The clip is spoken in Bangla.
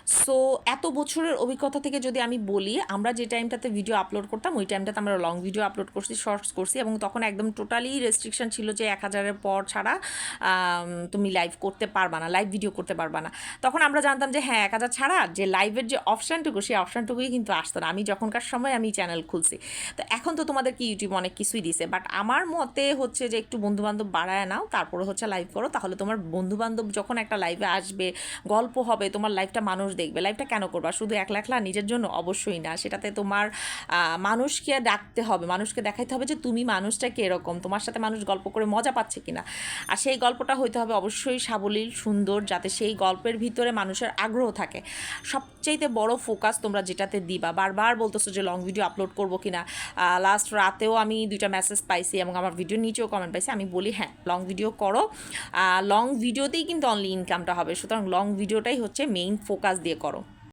সো এত বছরের অভিজ্ঞতা থেকে যদি আমি বলি, আমরা যে টাইমটাতে ভিডিও আপলোড করতাম ওই টাইমটাতে আমরা লং ভিডিও আপলোড করছি, শর্টস করছি, এবং তখন একদম টোটালি রেস্ট্রিকশন ছিল যে 1,000-এর পর ছাড়া তুমি লাইভ করতে পারবা না, লাইভ ভিডিও করতে পারবা না। তখন আমরা জানতাম যে হ্যাঁ 1,000 ছাড়া যে লাইভের যে অপশানটুকু, সেই অপশানটুকুই কিন্তু আসতো না। আমি যখনকার সময় আমি চ্যানেল খুলছি, তো এখন তো তোমাদেরকে ইউটিউব অনেক কিছুই দিছে, বাট আমার মতে হচ্ছে যে একটু বন্ধুবান্ধব বাড়ায় নাও, তারপরে হচ্ছে লাইভ করো, তাহলে তোমার বন্ধুবান্ধব যখন একটা লাইভে আসবে, গল্প হবে, তোমার লাইভটা মানুষ দেখবে। লাইভটা কেন করবা শুধু একলা একলা নিজের জন্য? অবশ্যই না, সেটাতে তোমার মানুষকে ডাকতে হবে, মানুষকে দেখাইতে হবে যে তুমি মানুষটা কীরকম, তোমার সাথে মানুষ গল্প করে মজা পাচ্ছে কিনা। আর সেই গল্পটা হইতে হবে অবশ্যই সাবলীল, সুন্দর, যাতে সেই গল্পের ভিতরে মানুষের আগ্রহ থাকে। সবচাইতে বড় ফোকাস তোমরা যেটাতে দিবা, বারবার বলতেছো যে লং ভিডিও আপলোড করবো কিনা, লাস্ট রাতেও আমি 2টা মেসেজ পাইছি এবং আমার ভিডিওর নিচেও কমেন্ট পাইছি। আমি বলি হ্যাঁ লং ভিডিও করো, লং ভিডিওতেই কিন্তু অনলি ইনকামটা হবে, সুতরাং লং ভিডিওটাই হচ্ছে মেইন ফোকাস দিয়ে করো।